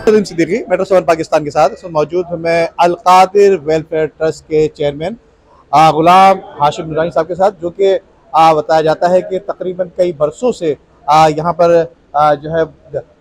Siddiqui metro 7 Pakistan के साथ मौजूद हूँ मैं अल-कादिर वेलफेयर ट्रस्ट के चेयरमैन गुलाम हाशिम नूरानी साहब के साथ, जो कि बताया जाता है कि तकरीबन कई बरसों से यहाँ पर जो है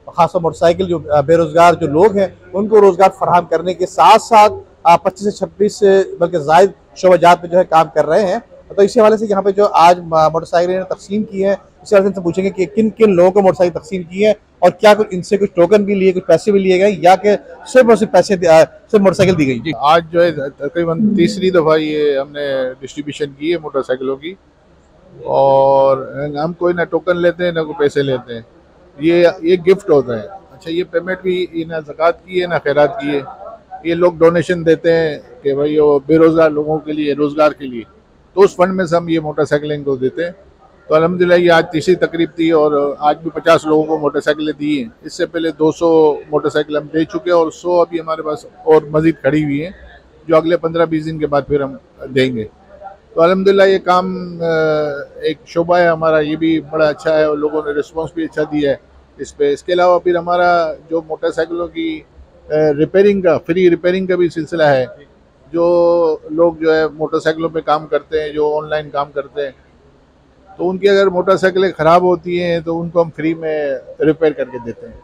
खासतौर मोटरसाइकिल जो बेरोज़गार जो लोग हैं उनको रोज़गार फराहम करने के साथ साथ 25 से 26 बल्कि ज़ायद शोबाजात में जो है काम कर रहे हैं। तो इसी हवाले से यहाँ पे जो आज मोटरसाइकिलें तकसीम की हैं, इस हवाले से पूछेंगे कि किन किन लोगों को मोटरसाइकिल तकसीम की है और क्या कुछ इनसे कुछ टोकन भी लिए, कुछ पैसे भी लिए गए या कि सिर्फ और सिर्फ पैसे सिर्फ मोटरसाइकिल दी गई। जी, आज जो है तकरीबन तीसरी दफ़ा ये हमने डिस्ट्रीब्यूशन की है मोटरसाइकिलों की, और हम कोई ना टोकन लेते हैं ना कोई पैसे लेते हैं। ये गिफ्ट होता है। अच्छा, ये पेमेंट भी ना ज़कात की है ना खैरात की है। ये लोग डोनेशन देते हैं कि भाई वो बेरोज़गार लोगों के लिए, रोज़गार के लिए, तो उस फंड में से हम ये मोटरसाइकिलें को देते हैं। तो अल्हम्दुलिल्लाह ये आज तीसरी तकरीब थी और आज भी 50 लोगों को मोटरसाइकिलें दी हैं। इससे पहले 200 मोटरसाइकिल हम दे चुके हैं और 100 अभी हमारे पास और मज़ीद खड़ी हुई हैं, जो अगले 15-20 दिन के बाद फिर हम देंगे। तो अल्हम्दुलिल्लाह ये काम एक शोबा है हमारा, ये भी बड़ा अच्छा है और लोगों ने रिस्पॉन्स भी अच्छा दिया है इस पर। इसके अलावा फिर हमारा जो मोटरसाइकिलों की रिपेयरिंग का, फ्री रिपेयरिंग का भी सिलसिला है। जो लोग जो है मोटरसाइकिलों पे काम करते हैं, जो ऑनलाइन काम करते हैं, तो उनकी अगर मोटरसाइकिलें ख़राब होती हैं तो उनको हम फ्री में रिपेयर करके देते हैं।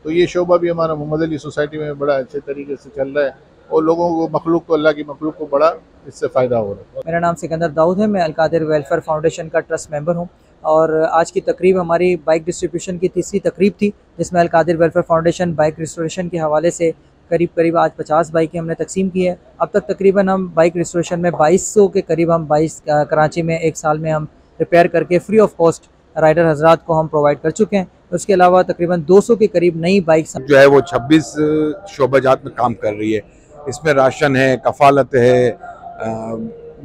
तो ये शोबा भी हमारा मोहम्मद अली सोसाइटी में बड़ा अच्छे तरीके से चल रहा है और लोगों को, मखलूक को, अल्लाह की मखलूक को बड़ा इससे फ़ायदा हो रहा है। मेरा नाम सिकंदर दाऊद है, मैं अल-कादिर वेलफेयर फाउंडेशन का ट्रस्ट मेंबर हूँ और आज की तकरीब हमारी बाइक डिस्ट्रीब्यूशन की तीसरी तकरीब थी, जिसमें Al-Qadir welfare foundation bike restoration के हवाले से करीब आज 50 बाइकें हमने तकसीम की है। अब तक तकरीबन हम बाइक रिस्टोरेशन में 2200 के करीब हम कराची में एक साल में हम रिपेयर करके फ्री ऑफ कॉस्ट राइडर हजरात को हम प्रोवाइड कर चुके हैं। उसके अलावा तकरीबन 200 के करीब नई बाइक्स जो है वो 26 शोबाजात में काम कर रही है। इसमें राशन है, कफालत है,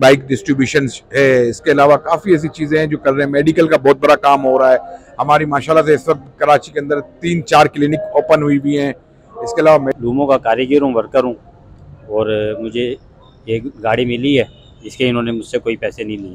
बाइक डिस्ट्रीब्यूशन है, इसके अलावा काफ़ी ऐसी चीज़ें हैं जो कर रहे हैं। मेडिकल का बहुत बड़ा काम हो रहा है हमारी माशाल्लाह से। इस वक्त कराची के अंदर 3-4 क्लिनिक ओपन हुई भी हैं। इसके अलावा लूमों का कारीगर हूँ, वर्कर हूँ, और मुझे एक गाड़ी मिली है जिसके इन्होंने मुझसे कोई पैसे नहीं लिए।